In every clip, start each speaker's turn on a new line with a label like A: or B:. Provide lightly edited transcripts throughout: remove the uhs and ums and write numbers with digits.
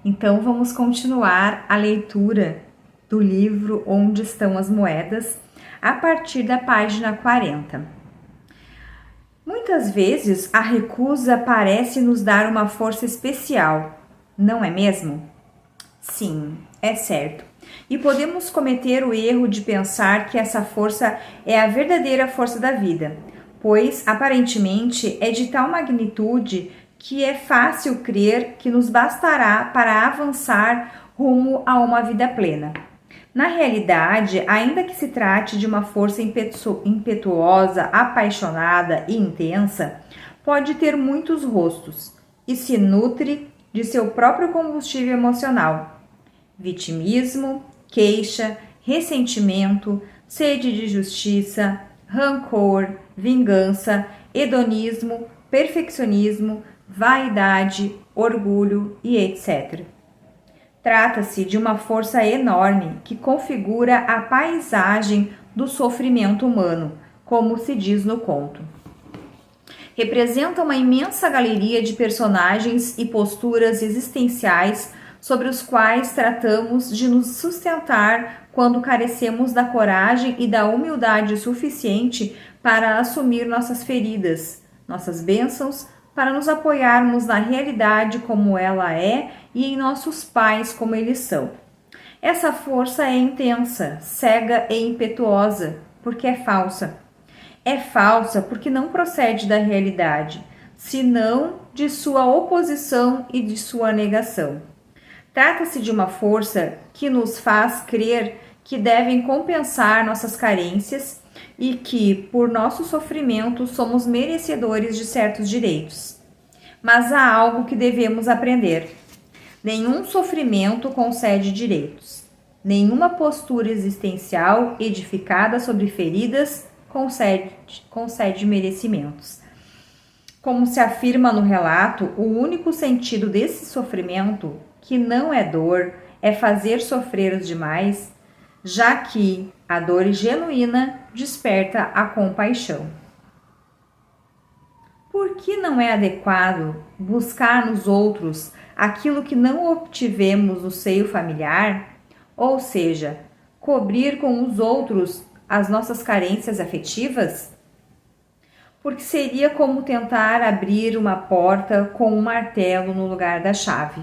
A: Então vamos continuar a leitura do livro Onde Estão as Moedas, a partir da página 40. Muitas vezes a recusa parece nos dar uma força especial, não é mesmo? Sim, é certo. E podemos cometer o erro de pensar que essa força é a verdadeira força da vida, pois aparentemente é de tal magnitude que é fácil crer que nos bastará para avançar rumo a uma vida plena. Na realidade, ainda que se trate de uma força impetuosa, apaixonada e intensa, pode ter muitos rostos e se nutre de seu próprio combustível emocional. Vitimismo, queixa, ressentimento, sede de justiça, rancor, vingança, hedonismo, perfeccionismo, vaidade, orgulho e etc. Trata-se de uma força enorme que configura a paisagem do sofrimento humano, como se diz no conto. Representa uma imensa galeria de personagens e posturas existenciais sobre os quais tratamos de nos sustentar quando carecemos da coragem e da humildade suficiente para assumir nossas feridas, nossas bênçãos, para nos apoiarmos na realidade como ela é e em nossos pais como eles são. Essa força é intensa, cega e impetuosa, porque é falsa. É falsa porque não procede da realidade, senão de sua oposição e de sua negação. Trata-se de uma força que nos faz crer que devem compensar nossas carências e que, por nosso sofrimento, somos merecedores de certos direitos. Mas há algo que devemos aprender. Nenhum sofrimento concede direitos. Nenhuma postura existencial edificada sobre feridas concede merecimentos. Como se afirma no relato, o único sentido desse sofrimento, que não é dor, é fazer sofrer os demais, já que a dor genuína desperta a compaixão. Por que não é adequado buscar nos outros aquilo que não obtivemos no seio familiar? Ou seja, cobrir com os outros as nossas carências afetivas? Porque seria como tentar abrir uma porta com um martelo no lugar da chave.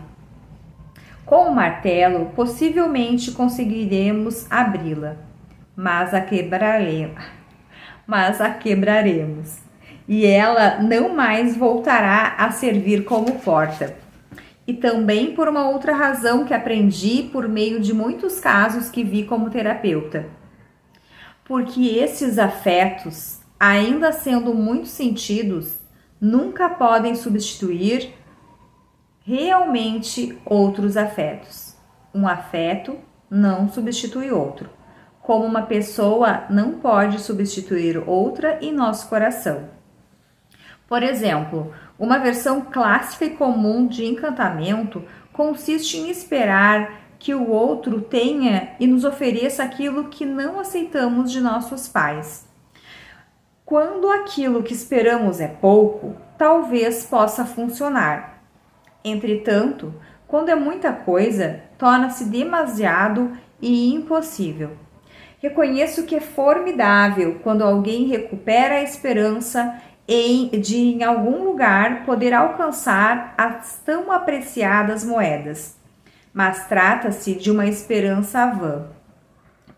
A: Com o martelo, possivelmente conseguiremos abri-la, mas a quebraremos, e ela não mais voltará a servir como porta. E também por uma outra razão que aprendi por meio de muitos casos que vi como terapeuta. Porque esses afetos, ainda sendo muito sentidos, nunca podem substituir realmente outros afetos. Um afeto não substitui outro, como uma pessoa não pode substituir outra em nosso coração. Por exemplo, uma versão clássica e comum de encantamento consiste em esperar que o outro tenha e nos ofereça aquilo que não aceitamos de nossos pais. Quando aquilo que esperamos é pouco, talvez possa funcionar. Entretanto, quando é muita coisa, torna-se demasiado e impossível. Reconheço que é formidável quando alguém recupera a esperança de em algum lugar poder alcançar as tão apreciadas moedas. Mas trata-se de uma esperança vã,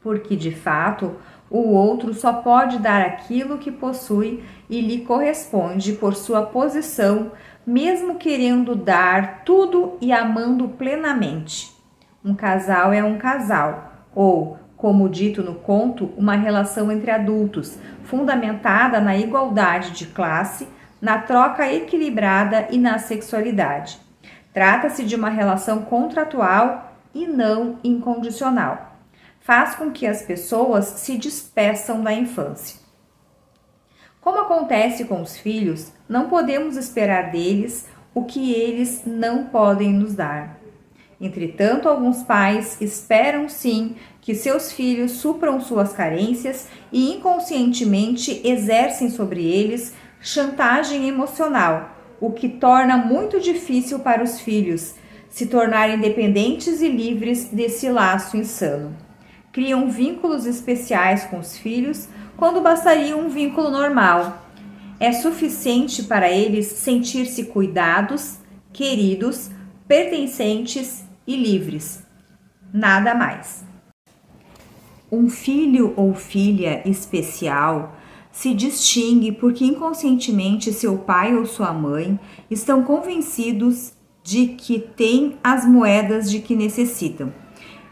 A: porque de fato o outro só pode dar aquilo que possui e lhe corresponde por sua posição, mesmo querendo dar tudo e amando plenamente. Um casal é um casal, ou, como dito no conto, uma relação entre adultos, fundamentada na igualdade de classe, na troca equilibrada e na sexualidade. Trata-se de uma relação contratual e não incondicional. Faz com que as pessoas se despeçam da infância. Como acontece com os filhos, não podemos esperar deles o que eles não podem nos dar. Entretanto, alguns pais esperam sim que seus filhos supram suas carências e inconscientemente exercem sobre eles chantagem emocional, o que torna muito difícil para os filhos se tornarem independentes e livres desse laço insano. Criam vínculos especiais com os filhos quando bastaria um vínculo normal. É suficiente para eles sentir-se cuidados, queridos, pertencentes e livres. Nada mais. Um filho ou filha especial se distingue porque inconscientemente seu pai ou sua mãe estão convencidos de que têm as moedas de que necessitam.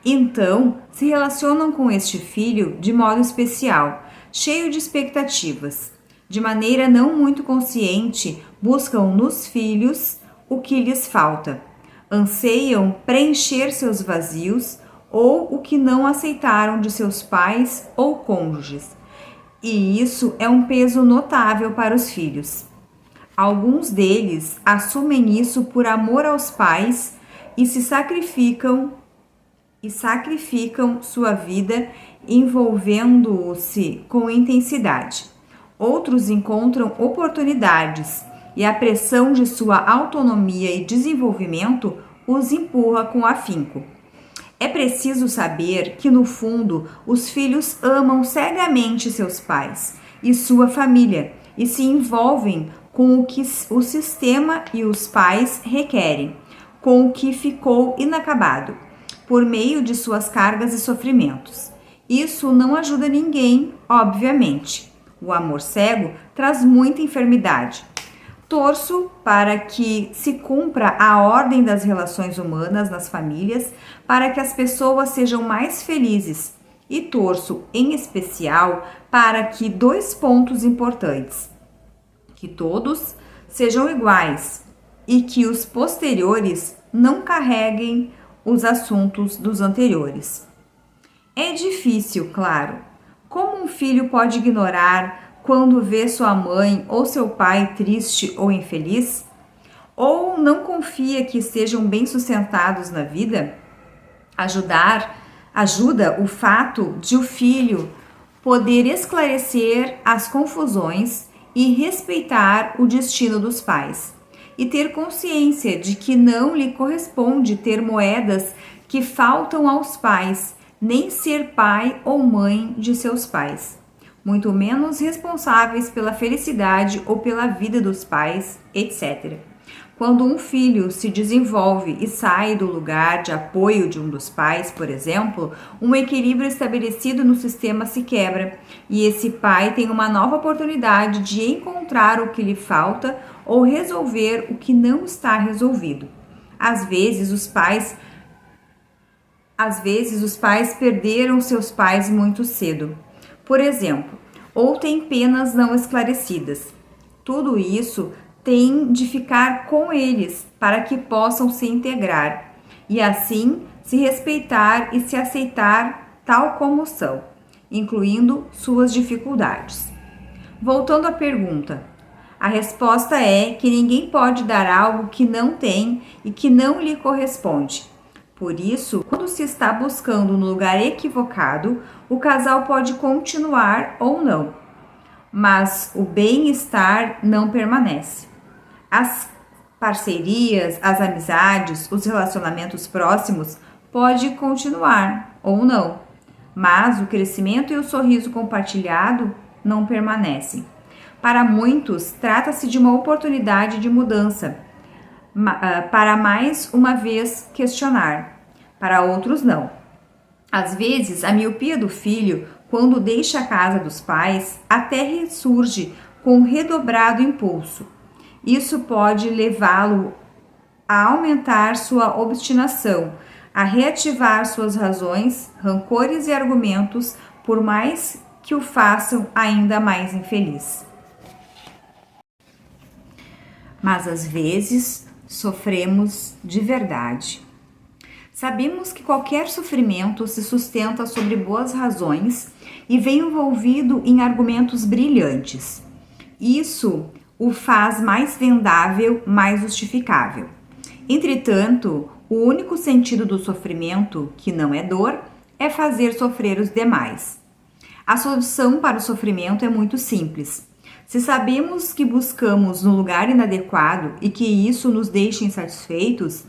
A: Então, se relacionam com este filho de modo especial, cheio de expectativas. De maneira não muito consciente, buscam nos filhos o que lhes falta. Anseiam preencher seus vazios ou o que não aceitaram de seus pais ou cônjuges. E isso é um peso notável para os filhos. Alguns deles assumem isso por amor aos pais e sacrificam sua vida envolvendo-se com intensidade. Outros encontram oportunidades e a pressão de sua autonomia e desenvolvimento os empurra com afinco. É preciso saber que, no fundo, os filhos amam cegamente seus pais e sua família e se envolvem com o que o sistema e os pais requerem, com o que ficou inacabado, por meio de suas cargas e sofrimentos. Isso não ajuda ninguém, obviamente. O amor cego traz muita enfermidade. Torço para que se cumpra a ordem das relações humanas nas famílias, para que as pessoas sejam mais felizes. E torço, em especial, para que 2 pontos importantes: que todos sejam iguais e que os posteriores não carreguem os assuntos dos anteriores. É difícil, claro. Como um filho pode ignorar quando vê sua mãe ou seu pai triste ou infeliz? Ou não confia que estejam bem sustentados na vida? Ajuda o fato de o filho poder esclarecer as confusões e respeitar o destino dos pais, e ter consciência de que não lhe corresponde ter moedas que faltam aos pais, nem ser pai ou mãe de seus pais, muito menos responsáveis pela felicidade ou pela vida dos pais, etc. Quando um filho se desenvolve e sai do lugar de apoio de um dos pais, por exemplo, um equilíbrio estabelecido no sistema se quebra e esse pai tem uma nova oportunidade de encontrar o que lhe falta ou resolver o que não está resolvido. Às vezes os pais perderam seus pais muito cedo, por exemplo, ou têm penas não esclarecidas. Tudo isso tem de ficar com eles para que possam se integrar e assim se respeitar e se aceitar tal como são, incluindo suas dificuldades. Voltando à pergunta, a resposta é que ninguém pode dar algo que não tem e que não lhe corresponde. Por isso, quando se está buscando no lugar equivocado, o casal pode continuar ou não, mas o bem-estar não permanece. As parcerias, as amizades, os relacionamentos próximos podem continuar ou não, mas o crescimento e o sorriso compartilhado não permanecem. Para muitos, trata-se de uma oportunidade de mudança, para mais uma vez questionar. Para outros, não. Às vezes, a miopia do filho, quando deixa a casa dos pais, até ressurge com redobrado impulso. Isso pode levá-lo a aumentar sua obstinação, a reativar suas razões, rancores e argumentos, por mais que o façam ainda mais infeliz. Mas às vezes sofremos de verdade. Sabemos que qualquer sofrimento se sustenta sobre boas razões e vem envolvido em argumentos brilhantes. Isso o faz mais vendável, mais justificável. Entretanto, o único sentido do sofrimento, que não é dor, é fazer sofrer os demais. A solução para o sofrimento é muito simples. Se sabemos que buscamos no lugar inadequado e que isso nos deixa insatisfeitos,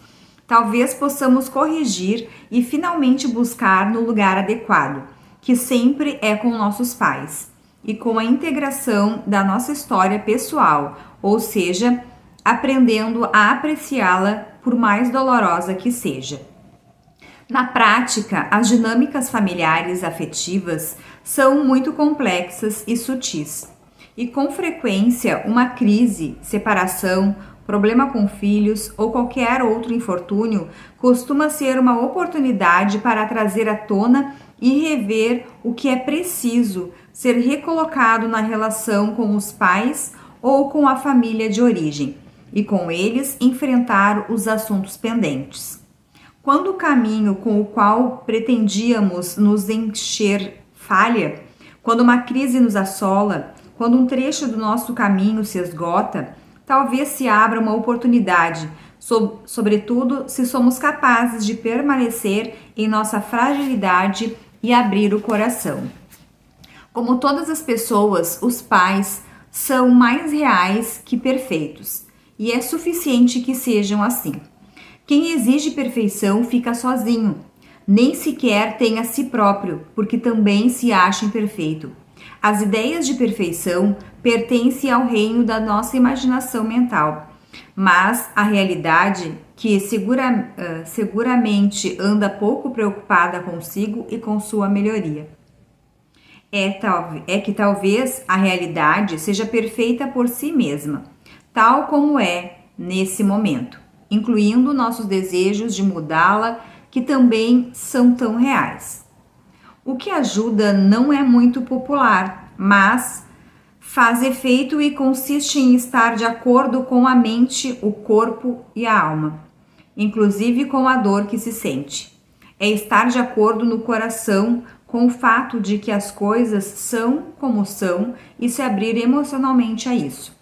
A: talvez possamos corrigir e finalmente buscar no lugar adequado, que sempre é com nossos pais, e com a integração da nossa história pessoal, ou seja, aprendendo a apreciá-la por mais dolorosa que seja. Na prática, as dinâmicas familiares afetivas são muito complexas e sutis, e com frequência uma crise, separação, problema com filhos ou qualquer outro infortúnio costuma ser uma oportunidade para trazer à tona e rever o que é preciso ser recolocado na relação com os pais ou com a família de origem, e com eles enfrentar os assuntos pendentes. Quando o caminho com o qual pretendíamos nos encher falha, quando uma crise nos assola, quando um trecho do nosso caminho se esgota, talvez se abra uma oportunidade, sobretudo se somos capazes de permanecer em nossa fragilidade e abrir o coração. Como todas as pessoas, os pais são mais reais que perfeitos, e é suficiente que sejam assim. Quem exige perfeição fica sozinho, nem sequer tem a si próprio, porque também se acha imperfeito. As ideias de perfeição pertencem ao reino da nossa imaginação mental, mas a realidade, que seguramente anda pouco preocupada consigo e com sua melhoria, é que talvez a realidade seja perfeita por si mesma, tal como é nesse momento, incluindo nossos desejos de mudá-la, que também são tão reais. O que ajuda não é muito popular, mas faz efeito e consiste em estar de acordo com a mente, o corpo e a alma, inclusive com a dor que se sente. É estar de acordo no coração com o fato de que as coisas são como são e se abrir emocionalmente a isso.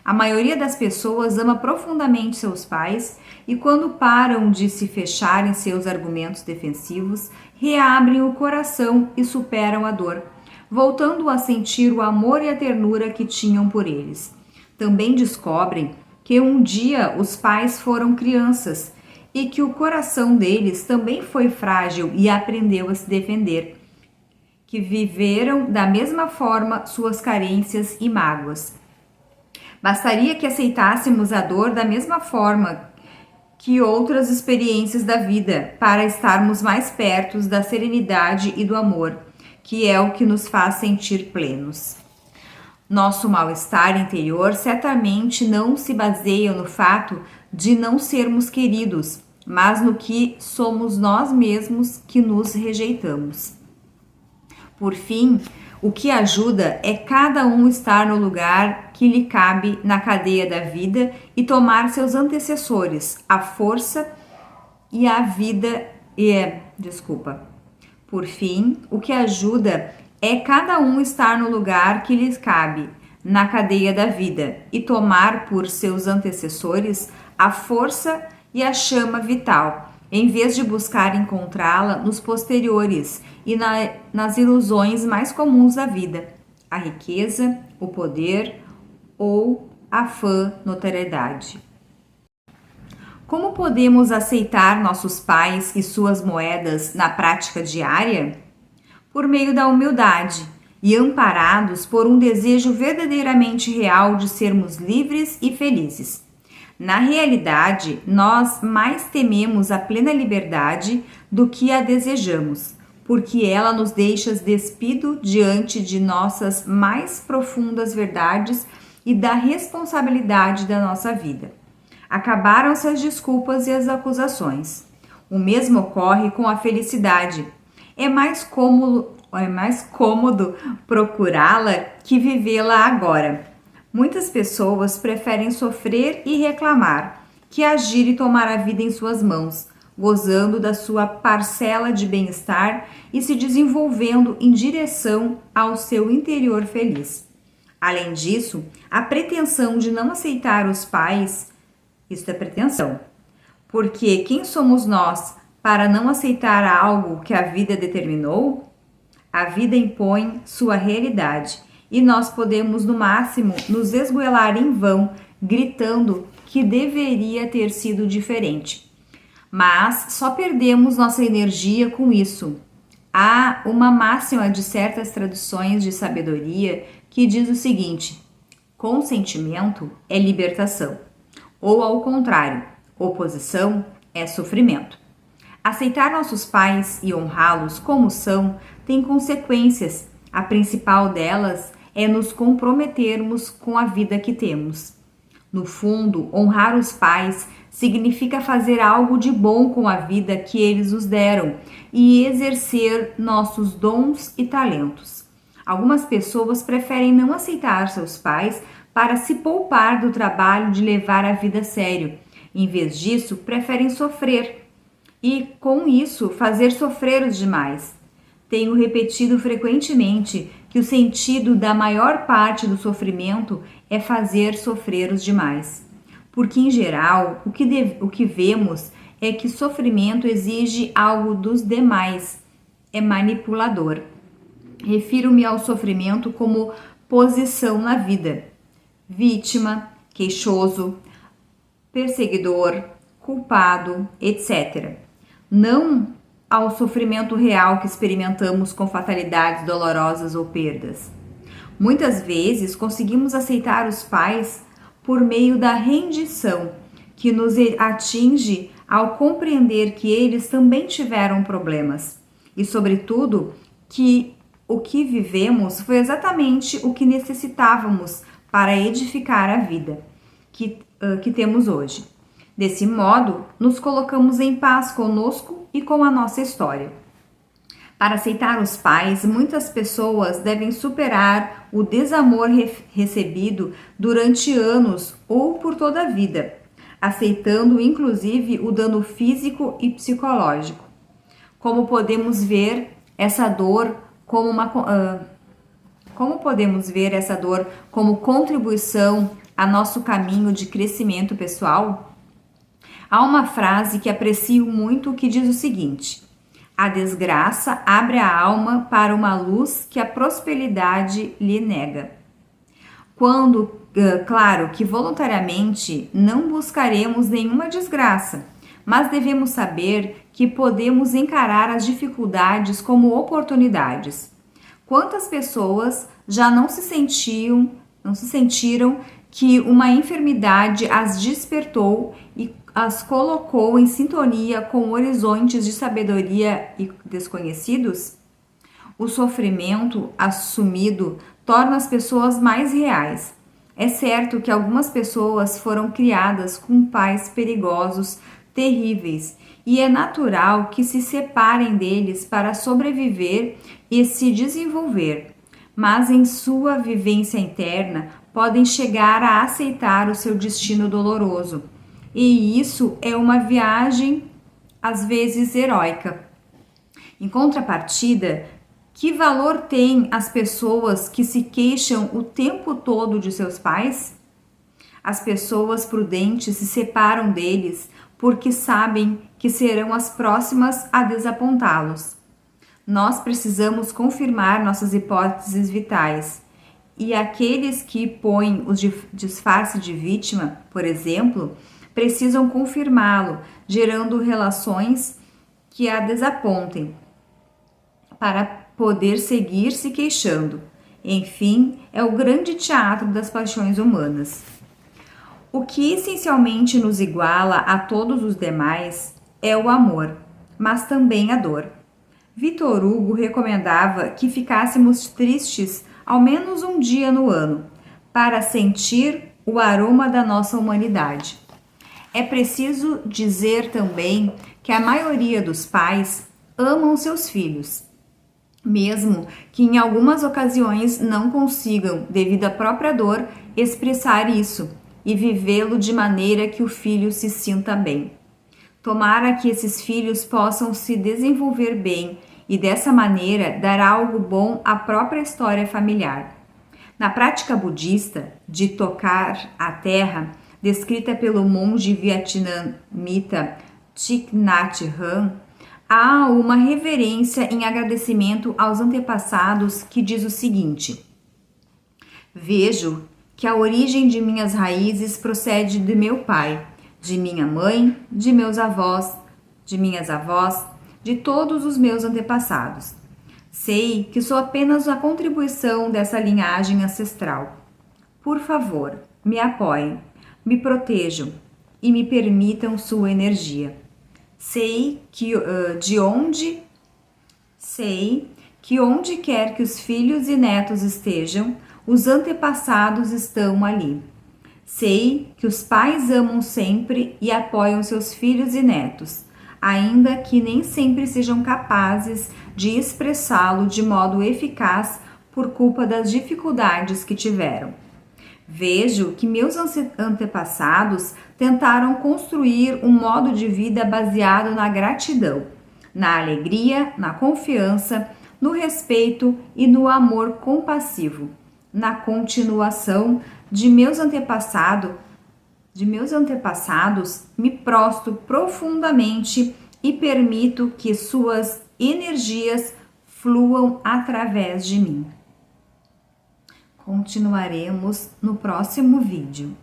A: A maioria das pessoas ama profundamente seus pais e, quando param de se fechar em seus argumentos defensivos, reabrem o coração e superam a dor, voltando a sentir o amor e a ternura que tinham por eles. Também descobrem que um dia os pais foram crianças e que o coração deles também foi frágil e aprendeu a se defender, que viveram da mesma forma suas carências e mágoas. Bastaria que aceitássemos a dor da mesma forma que outras experiências da vida para estarmos mais perto da serenidade e do amor, que é o que nos faz sentir plenos. Nosso mal-estar interior certamente não se baseia no fato de não sermos queridos, mas no que somos nós mesmos que nos rejeitamos. Por fim, o que ajuda é cada um estar no lugar que lhe cabe na cadeia da vida e tomar seus antecessores, a força e a vida Por fim, o que ajuda é cada um estar no lugar que lhe cabe na cadeia da vida e tomar por seus antecessores a força e a chama vital, em vez de buscar encontrá-la nos posteriores e nas ilusões mais comuns da vida, a riqueza, o poder ou a notoriedade. Como podemos aceitar nossos pais e suas moedas na prática diária? Por meio da humildade e amparados por um desejo verdadeiramente real de sermos livres e felizes. Na realidade, nós mais tememos a plena liberdade do que a desejamos, porque ela nos deixa despido diante de nossas mais profundas verdades e da responsabilidade da nossa vida. Acabaram-se as desculpas e as acusações. O mesmo ocorre com a felicidade. É mais cômodo procurá-la que vivê-la agora. Muitas pessoas preferem sofrer e reclamar que agir e tomar a vida em suas mãos, gozando da sua parcela de bem-estar e se desenvolvendo em direção ao seu interior feliz. Além disso, a pretensão de não aceitar os pais, isso é pretensão, porque quem somos nós para não aceitar algo que a vida determinou? A vida impõe sua realidade e nós podemos, no máximo, nos esgoelar em vão, gritando que deveria ter sido diferente. mas só perdemos nossa energia com isso. Há uma máxima de certas traduções de sabedoria que diz o seguinte: consentimento é libertação, ou ao contrário, oposição é sofrimento. Aceitar nossos pais e honrá-los como são tem consequências. A principal delas é nos comprometermos com a vida que temos. No fundo, honrar os pais significa fazer algo de bom com a vida que eles nos deram e exercer nossos dons e talentos. Algumas pessoas preferem não aceitar seus pais para se poupar do trabalho de levar a vida a sério. Em vez disso, preferem sofrer e, com isso, fazer sofrer os demais. Tenho repetido frequentemente que o sentido da maior parte do sofrimento é fazer sofrer os demais. Porque, em geral, o que vemos é que sofrimento exige algo dos demais, é manipulador. Refiro-me ao sofrimento como posição na vida: vítima, queixoso, perseguidor, culpado, etc. Não ao sofrimento real que experimentamos com fatalidades dolorosas ou perdas. Muitas vezes conseguimos aceitar os pais por meio da rendição, que nos atinge ao compreender que eles também tiveram problemas e, sobretudo, que o que vivemos foi exatamente o que necessitávamos para edificar a vida que temos hoje. Desse modo, nos colocamos em paz conosco e com a nossa história. Para aceitar os pais, muitas pessoas devem superar o desamor recebido durante anos ou por toda a vida, aceitando inclusive o dano físico e psicológico. Como podemos ver essa dor como contribuição a nosso caminho de crescimento pessoal? Há uma frase que aprecio muito que diz o seguinte: a desgraça abre a alma para uma luz que a prosperidade lhe nega. Claro que voluntariamente não buscaremos nenhuma desgraça, mas devemos saber que podemos encarar as dificuldades como oportunidades. Quantas pessoas já não se sentiram que uma enfermidade as despertou e as colocou em sintonia com horizontes de sabedoria e desconhecidos? O sofrimento assumido torna as pessoas mais reais. É certo que algumas pessoas foram criadas com pais perigosos, terríveis, e é natural que se separem deles para sobreviver e se desenvolver, mas em sua vivência interna podem chegar a aceitar o seu destino doloroso. E isso é uma viagem, às vezes, heróica. Em contrapartida, que valor têm as pessoas que se queixam o tempo todo de seus pais? As pessoas prudentes se separam deles porque sabem que serão as próximas a desapontá-los. Nós precisamos confirmar nossas hipóteses vitais. E aqueles que põem o disfarce de vítima, por exemplo, precisam confirmá-lo, gerando relações que a desapontem, para poder seguir se queixando. Enfim, é o grande teatro das paixões humanas. O que essencialmente nos iguala a todos os demais é o amor, mas também a dor. Victor Hugo recomendava que ficássemos tristes ao menos um dia no ano, para sentir o aroma da nossa humanidade. É preciso dizer também que a maioria dos pais amam seus filhos, mesmo que em algumas ocasiões não consigam, devido à própria dor, expressar isso e vivê-lo de maneira que o filho se sinta bem. Tomara que esses filhos possam se desenvolver bem e dessa maneira dar algo bom à própria história familiar. Na prática budista de tocar a terra, descrita pelo monge vietnamita Thich Nhat Hanh, há uma reverência em agradecimento aos antepassados que diz o seguinte: vejo que a origem de minhas raízes procede de meu pai, de minha mãe, de meus avós, de minhas avós, de todos os meus antepassados. Sei que sou apenas a contribuição dessa linhagem ancestral. Por favor, me apoiem, me protejam e me permitam sua energia. Sei que onde quer que os filhos e netos estejam, os antepassados estão ali. Sei que os pais amam sempre e apoiam seus filhos e netos, ainda que nem sempre sejam capazes de expressá-lo de modo eficaz por culpa das dificuldades que tiveram. Vejo que meus antepassados tentaram construir um modo de vida baseado na gratidão, na alegria, na confiança, no respeito e no amor compassivo. Na continuação de meus antepassados, me prostro profundamente e permito que suas energias fluam através de mim. Continuaremos no próximo vídeo.